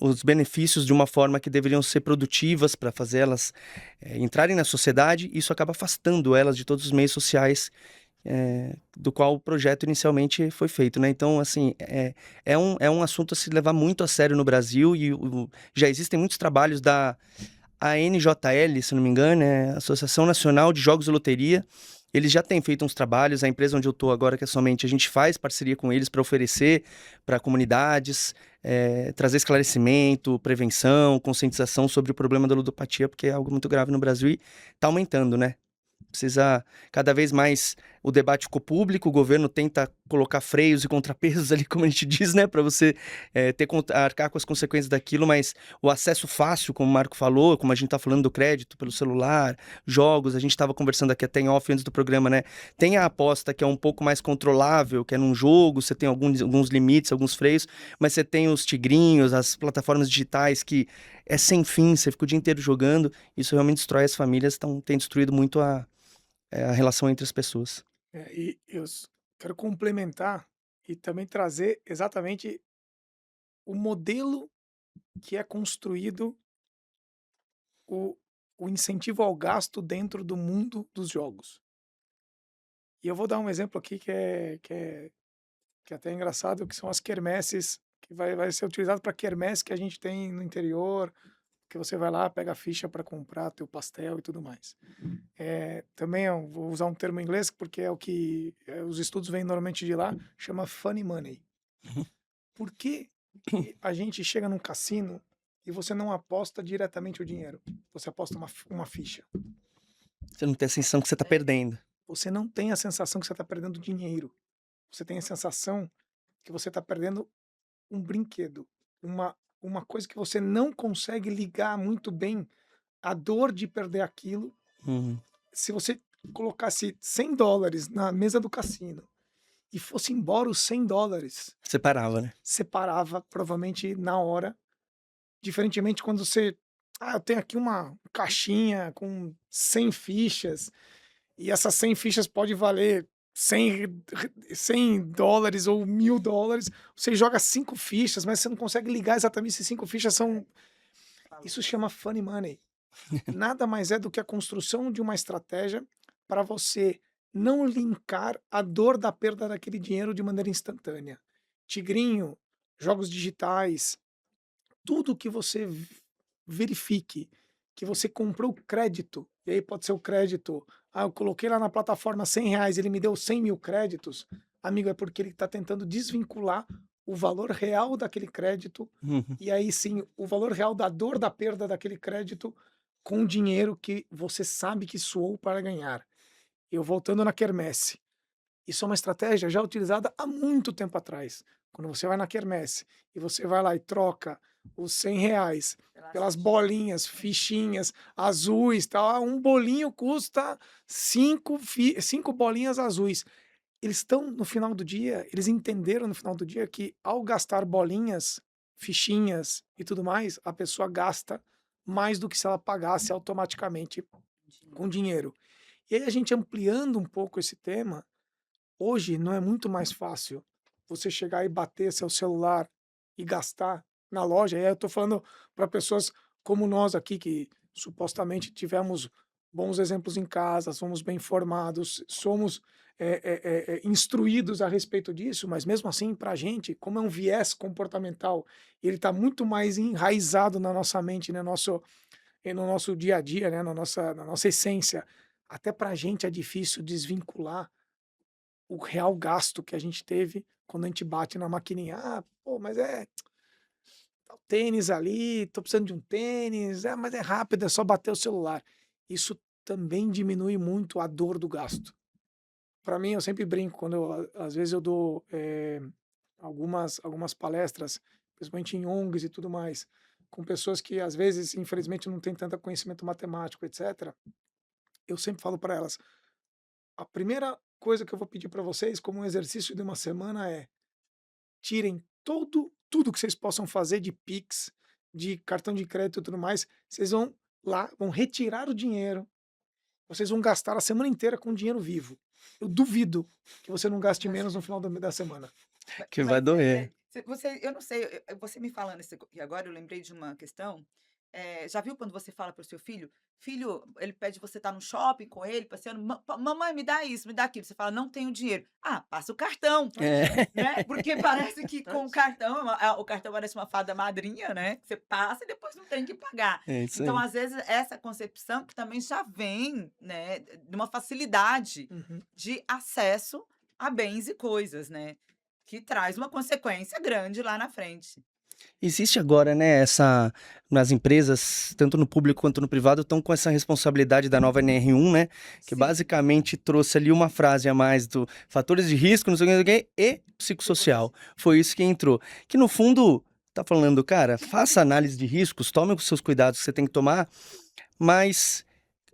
os benefícios de uma forma que deveriam ser produtivas para fazer elas entrarem na sociedade, isso acaba afastando elas de todos os meios sociais do qual o projeto inicialmente foi feito, né? Então, assim, é um assunto a se levar muito a sério no Brasil e já existem muitos trabalhos da ANJL, se não me engano, Associação Nacional de Jogos e Loteria. Eles já têm feito uns trabalhos, a empresa onde eu estou agora, que é Somente, a gente faz parceria com eles para oferecer para comunidades, trazer esclarecimento, prevenção, conscientização sobre o problema da ludopatia, porque é algo muito grave no Brasil e está aumentando, né? Precisa cada vez mais, o debate ficou público, o governo tenta colocar freios e contrapesos ali, como a gente diz, né, para você arcar com as consequências daquilo, mas o acesso fácil, como o Marco falou, como a gente tá falando do crédito pelo celular, jogos, a gente estava conversando aqui até em off antes do programa, né, tem a aposta que é um pouco mais controlável, que é num jogo, você tem alguns limites, alguns freios, mas você tem os tigrinhos, as plataformas digitais que é sem fim, você fica o dia inteiro jogando, isso realmente destrói as famílias, tem destruído muito a relação entre as pessoas. E quero complementar e também trazer exatamente o modelo que é construído o, o incentivo ao gasto dentro do mundo dos jogos. E eu vou dar um exemplo aqui que é até engraçado, que são as quermesses, que vai ser utilizado para quermesse que a gente tem no interior, que você vai lá, pega a ficha para comprar teu pastel e tudo mais. Também vou usar um termo em inglês, porque é o que os estudos vêm normalmente de lá, chama funny money. Por que que a gente chega num cassino e você não aposta diretamente o dinheiro? Você aposta uma ficha. Você não tem a sensação que você tá perdendo. Você não tem a sensação que você está perdendo dinheiro. Você tem a sensação que você está perdendo um brinquedo, uma coisa que você não consegue ligar muito bem a dor de perder aquilo. Uhum. Se você colocasse $100 na mesa do cassino e fosse embora os $100, Separava, né? separava provavelmente na hora. Diferentemente quando você, eu tenho aqui uma caixinha com 100 fichas e essas 100 fichas pode valer $100 ou $1.000. Você joga 5 fichas, mas você não consegue ligar exatamente se 5 fichas são. Falou. Isso chama funny money. Nada mais é do que a construção de uma estratégia para você não linkar a dor da perda daquele dinheiro de maneira instantânea. Tigrinho, jogos digitais, tudo que você verifique que você comprou crédito, e aí pode ser o crédito, eu coloquei lá na plataforma R$ 100, ele me deu 100.000 créditos, amigo, é porque ele está tentando desvincular o valor real daquele crédito, Uhum. e aí sim, o valor real da dor da perda daquele crédito com o dinheiro que você sabe que suou para ganhar. Eu voltando na quermesse. Isso é uma estratégia já utilizada há muito tempo atrás. Quando você vai na quermesse e você vai lá e troca os R$ 100 Pelas pelas fichas. bolinhas, fichinhas azuis, tal. Um bolinho custa cinco bolinhas azuis. Eles estão no final do dia, eles entenderam no final do dia que ao gastar bolinhas, fichinhas e tudo mais, a pessoa gasta mais do que se ela pagasse automaticamente com dinheiro. E aí a gente ampliando um pouco esse tema, hoje não é muito mais fácil você chegar e bater seu celular e gastar na loja. E aí eu tô falando para pessoas como nós aqui, que supostamente tivemos bons exemplos em casa, somos bem formados, somos instruídos a respeito disso, mas mesmo assim, para a gente, como é um viés comportamental, ele está muito mais enraizado na nossa mente, no nosso dia a dia, né, na nossa essência. Até para a gente é difícil desvincular o real gasto que a gente teve quando a gente bate na maquininha. Pô, mas tá o tênis ali, tô precisando de um tênis, mas é rápido, é só bater o celular. Isso também diminui muito a dor do gasto. Para mim, eu sempre brinco quando às vezes eu dou algumas palestras, principalmente em ONGs e tudo mais, com pessoas que às vezes, infelizmente, não têm tanto conhecimento matemático, etc. Eu sempre falo para elas: a primeira coisa que eu vou pedir para vocês, como um exercício de uma semana, é tirem tudo que vocês possam fazer de Pix, de cartão de crédito e tudo mais, vocês vão lá, vão retirar o dinheiro, vocês vão gastar a semana inteira com dinheiro vivo. Eu duvido que você não gaste Mas menos no final da semana. Que vai doer. você eu não sei, você me falando isso e agora eu lembrei de uma questão, já viu quando você fala para o seu filho: "Filho", ele pede você estar no shopping com ele, passeando: Mamãe, me dá isso, me dá aquilo", você fala: "Não tenho dinheiro". "Ah, passa o cartão", É, né, porque parece que com o cartão, o cartão parece uma fada madrinha, né, que você passa e depois não tem que pagar. é isso Então, aí. às vezes, essa concepção que também já vem, né, de uma facilidade Uhum. de acesso a bens e coisas, né, que traz uma consequência grande lá na frente. Existe agora, né, nas empresas, tanto no público quanto no privado, estão com essa responsabilidade da nova NR1, né, que Sim, basicamente trouxe ali uma frase a mais do fatores de risco, não sei o que, não sei o que, e psicossocial. Foi isso que entrou. Que no fundo, tá falando, cara, faça análise de riscos, tome os seus cuidados que você tem que tomar, mas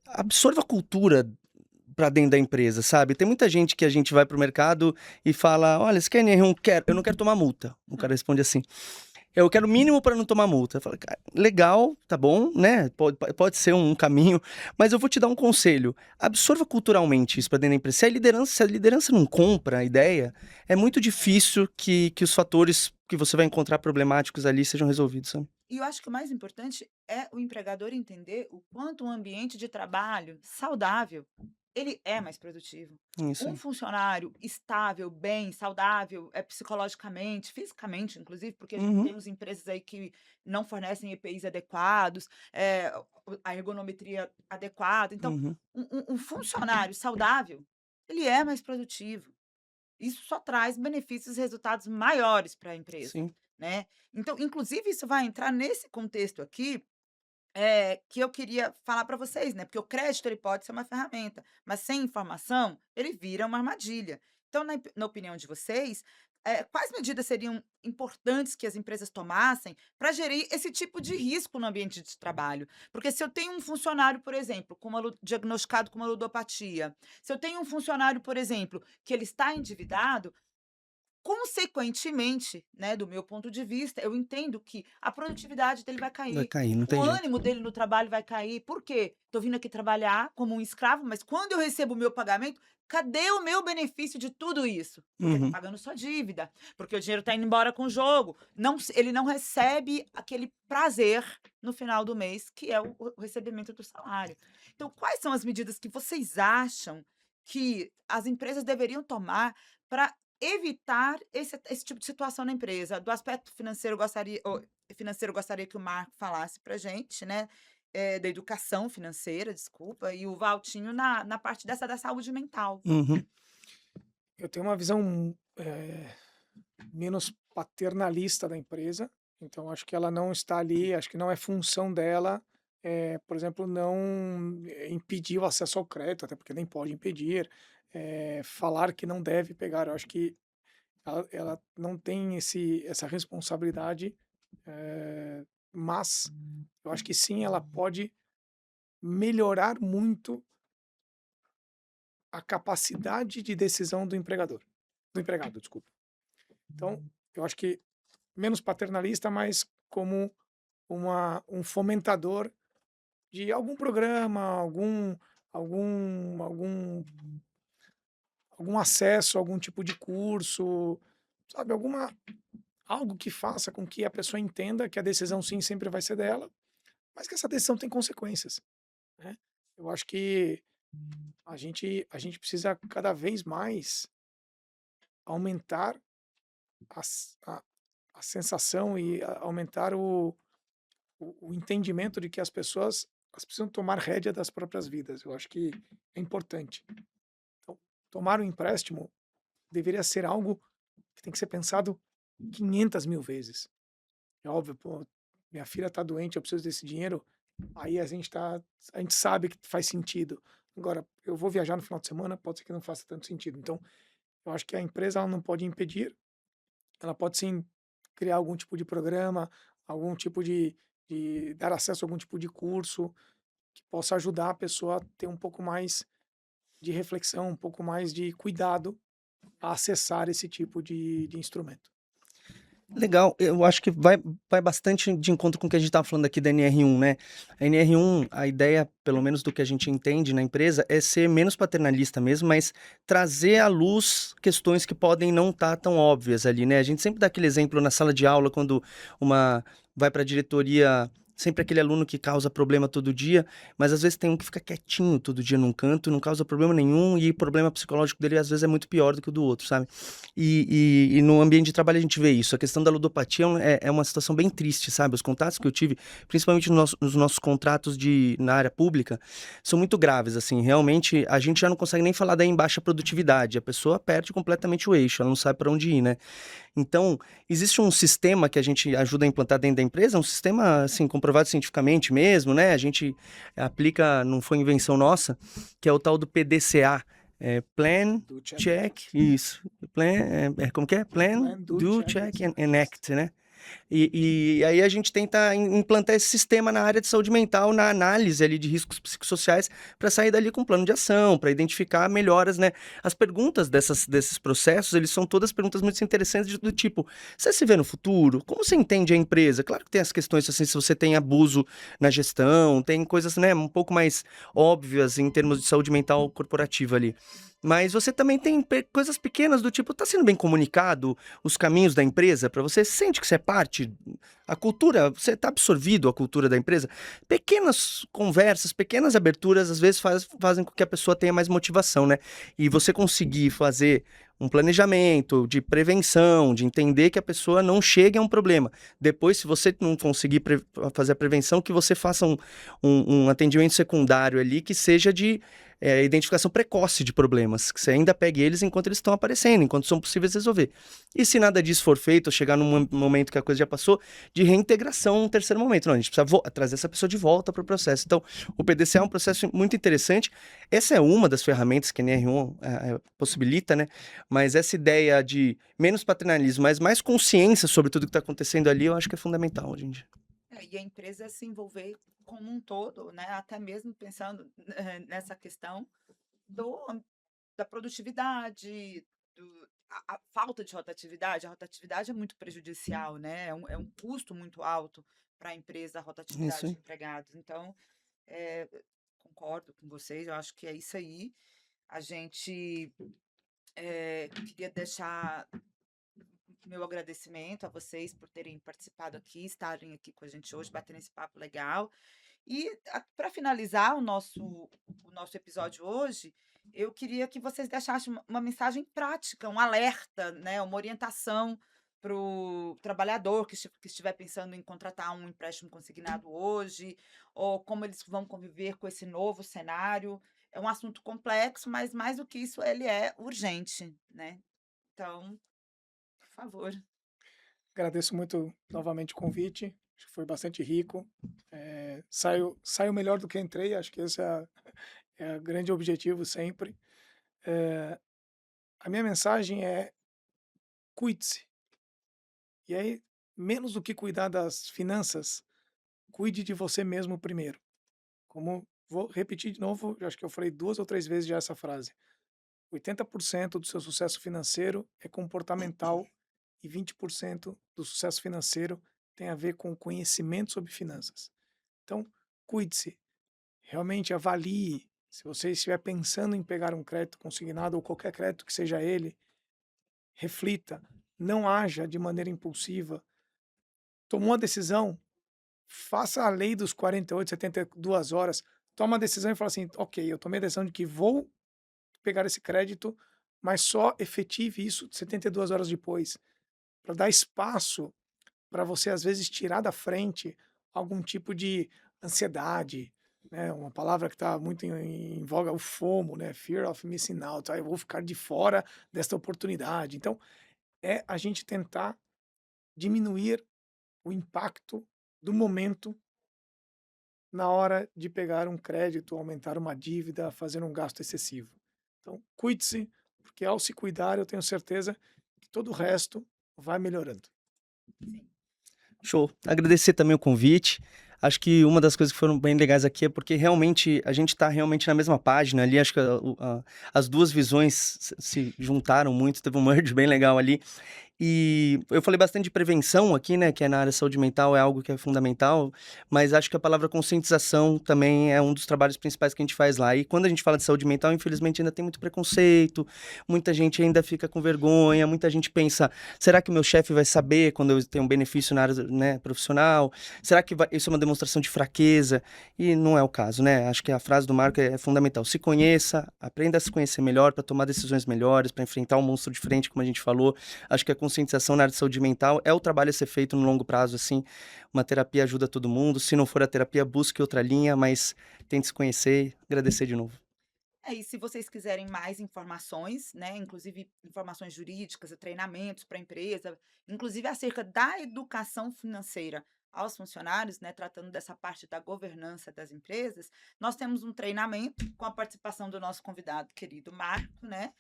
absorva a cultura para dentro da empresa, sabe? Tem muita gente que a gente vai pro mercado e fala: olha, você quer NR1? Quero, eu não quero tomar multa. O cara responde assim: eu quero o mínimo para não tomar multa. Eu falo: cara, legal, tá bom, né? Pode ser um caminho, mas eu vou te dar um conselho. Absorva culturalmente isso para dentro da empresa. Se a liderança não compra a ideia, é muito difícil que os fatores que você vai encontrar problemáticos ali sejam resolvidos, sabe? e eu acho que o mais importante é o empregador entender o quanto um ambiente de trabalho saudável, ele é mais produtivo. É isso Um aí. funcionário estável, bem, saudável, psicologicamente, fisicamente, inclusive, porque Uhum, temos empresas aí que não fornecem EPIs adequados, a ergonometria adequada. Então, uhum, um funcionário saudável, ele é mais produtivo. Isso só traz benefícios e resultados maiores para a empresa, sim. né. Então, inclusive, isso vai entrar nesse contexto aqui, que eu queria falar para vocês, né, porque o crédito ele pode ser uma ferramenta, mas sem informação, ele vira uma armadilha. Então, na opinião de vocês, quais medidas seriam importantes que as empresas tomassem para gerir esse tipo de risco no ambiente de trabalho? Porque se eu tenho um funcionário, por exemplo, com uma diagnosticado com uma ludopatia, se eu tenho um funcionário, por exemplo, que ele está endividado, consequentemente, né, do meu ponto de vista, eu entendo que a produtividade dele vai Vai cair, cair, não o tem jeito. ânimo dele no trabalho vai cair. Por quê? Estou vindo aqui trabalhar como um escravo, mas quando eu recebo o meu pagamento, cadê o meu benefício de tudo isso? Porque está Uhum. pagando sua dívida, porque o dinheiro está indo embora com o jogo. Não, ele não recebe aquele prazer no final do mês, que é o recebimento do salário. Então, quais são as medidas que vocês acham que as empresas deveriam tomar para evitar esse tipo de situação na empresa? Do aspecto financeiro, gostaria que o Marco falasse pra gente, né, da educação financeira, desculpa, e o Valtinho na parte dessa da saúde mental. Uhum. Eu tenho uma visão, menos paternalista da empresa, então acho que ela não está ali, acho que não é função dela, por exemplo, não impedir o acesso ao crédito, até porque nem pode impedir, falar que não deve pegar. Eu acho que ela não tem essa responsabilidade, mas eu acho que sim, ela pode melhorar muito a capacidade de decisão do empregado, desculpa. Então, eu acho que menos paternalista, mas como um fomentador de algum programa, algum, algum, algum acesso a algum tipo de curso, sabe, algo que faça com que a pessoa entenda que a decisão sim sempre vai ser dela, mas que essa decisão tem consequências, né? Eu acho que a gente precisa cada vez mais aumentar a sensação e aumentar o entendimento de que as pessoas elas precisam tomar rédea das próprias vidas. Eu acho que é importante. Então, tomar um empréstimo deveria ser algo que tem que ser pensado 500 mil vezes. É óbvio, pô, minha filha está doente, eu preciso desse dinheiro. Aí a gente sabe que faz sentido. Agora, eu vou viajar no final de semana, pode ser que não faça tanto sentido. Então, eu acho que a empresa ela não pode impedir, ela pode sim criar algum tipo de programa, algum tipo de dar acesso a algum tipo de curso que possa ajudar a pessoa a ter um pouco mais de reflexão, um pouco mais de cuidado a acessar esse tipo de instrumento. Legal, eu acho que vai bastante de encontro com o que a gente estava falando aqui da NR1, né? A NR1, a ideia, pelo menos do que a gente entende na empresa, é ser menos paternalista mesmo, mas trazer à luz questões que podem não estar tão óbvias ali, né? A gente sempre dá aquele exemplo na sala de aula, quando uma vai para a diretoria, sempre aquele aluno que causa problema todo dia, mas às vezes tem um que fica quietinho todo dia num canto, não causa problema nenhum, e o problema psicológico dele às vezes é muito pior do que o do outro, sabe? E no ambiente de trabalho a gente vê isso. A questão da ludopatia é uma situação bem triste, sabe? Os contatos que eu tive, principalmente nos nossos contratos na área pública, são muito graves, assim. Realmente, a gente já não consegue nem falar daí em baixa produtividade. A pessoa perde completamente o eixo, ela não sabe para onde ir, né? Então, existe um sistema que a gente ajuda a implantar dentro da empresa, um sistema, assim, comprovado cientificamente mesmo, né? A gente aplica, não foi invenção nossa, que é o tal do PDCA, Plan, Do check. Check, isso. Plan, como que é? Plan, Plan, do, check, check and act, né? E aí a gente tenta implantar esse sistema na área de saúde mental, na análise ali de riscos psicossociais, para sair dali com um plano de ação, para identificar melhoras, né? As perguntas desses processos, eles são todas perguntas muito interessantes do tipo, você se vê no futuro? Como você entende a empresa? Claro que tem as questões assim, se você tem abuso na gestão, tem coisas, né, um pouco mais óbvias em termos de saúde mental corporativa ali. Mas você também tem coisas pequenas do tipo, tá sendo bem comunicado os caminhos da empresa para você? Você sente que você é parte? A cultura, você está absorvido a cultura da empresa? Pequenas conversas, pequenas aberturas, às vezes fazem com que a pessoa tenha mais motivação, né? E você conseguir fazer um planejamento de prevenção, de entender que a pessoa não chegue a um problema. Depois, se você não conseguir fazer a prevenção, que você faça um atendimento secundário ali que seja de identificação precoce de problemas, que você ainda pegue eles enquanto eles estão aparecendo, enquanto são possíveis resolver. E se nada disso for feito, chegar num momento que a coisa já passou, de reintegração num terceiro momento. Não, a gente precisa trazer essa pessoa de volta para o processo. Então, o PDCA é um processo muito interessante. Essa é uma das ferramentas que a NR1 possibilita, né? Mas essa ideia de menos paternalismo, mas mais consciência sobre tudo que está acontecendo ali, eu acho que é fundamental hoje em dia. E a empresa se envolver como um todo, né? Até mesmo pensando nessa questão do, da produtividade, a falta de rotatividade. A rotatividade é muito prejudicial, né? É um custo muito alto para a empresa a Isso rotatividade de aí. empregados. Então, é, concordo com vocês, eu acho que é isso aí. A gente queria deixar meu agradecimento a vocês por terem participado aqui, estarem aqui com a gente hoje, batendo esse papo legal. E para finalizar o nosso episódio hoje, eu queria que vocês deixassem uma mensagem prática, um alerta, né, uma orientação para o trabalhador que estiver pensando em contratar um empréstimo consignado hoje, ou como eles vão conviver com esse novo cenário. É um assunto complexo, mas mais do que isso, ele é urgente, né? Então, por favor. Agradeço muito novamente o convite, acho que foi bastante rico. Saio melhor do que entrei, acho que esse é o grande objetivo sempre. A minha mensagem é: cuide-se. E aí, menos do que cuidar das finanças, cuide de você mesmo primeiro. Como vou repetir de novo, eu acho que eu falei 2 ou 3 vezes já essa frase. 80% do seu sucesso financeiro é comportamental e 20% do sucesso financeiro tem a ver com conhecimento sobre finanças. Então, cuide-se, realmente avalie. Se você estiver pensando em pegar um crédito consignado ou qualquer crédito que seja ele, reflita, não haja de maneira impulsiva. Tomou uma decisão, faça a lei dos 48, 72 horas, toma a decisão e fala assim: ok, eu tomei a decisão de que vou pegar esse crédito, mas só efetive isso 72 horas depois, para dar espaço para você, às vezes, tirar da frente algum tipo de ansiedade, né? Uma palavra que está muito em voga, o FOMO, né? Fear of missing out. Eu vou ficar de fora desta oportunidade. Então, é a gente tentar diminuir o impacto do momento na hora de pegar um crédito, aumentar uma dívida, fazer um gasto excessivo. Então, cuide-se, porque ao se cuidar, eu tenho certeza que todo o resto vai melhorando. Sim. Show. Agradecer também o convite. Acho que uma das coisas que foram bem legais aqui é porque realmente a gente está realmente na mesma página ali. Acho que as duas visões se juntaram muito, teve um merge bem legal ali. E eu falei bastante de prevenção aqui, né, que é na área de saúde mental, é algo que é fundamental, mas acho que a palavra conscientização também é um dos trabalhos principais que a gente faz lá. E quando a gente fala de saúde mental, infelizmente ainda tem muito preconceito, muita gente ainda fica com vergonha, muita gente pensa, será que o meu chefe vai saber quando eu tenho um benefício na área, né, profissional? Será que isso é uma demonstração de fraqueza? E não é o caso, né? Acho que a frase do Marco é fundamental. Se conheça, aprenda a se conhecer melhor para tomar decisões melhores, para enfrentar um monstro de frente, como a gente falou. Acho que a conscientização na área de saúde mental é o trabalho a ser feito no longo prazo, assim. Uma terapia ajuda todo mundo. Se não for a terapia, busque outra linha, mas tente se conhecer. Agradecer de novo. E se vocês quiserem mais informações, né, inclusive informações jurídicas, treinamentos para a empresa, inclusive acerca da educação financeira aos funcionários, né, tratando dessa parte da governança das empresas, nós temos um treinamento com a participação do nosso convidado querido Marco, né?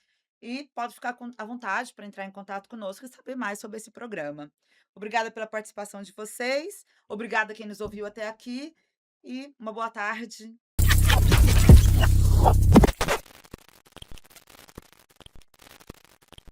E pode ficar à vontade para entrar em contato conosco e saber mais sobre esse programa. Obrigada pela participação de vocês, obrigada a quem nos ouviu até aqui e uma boa tarde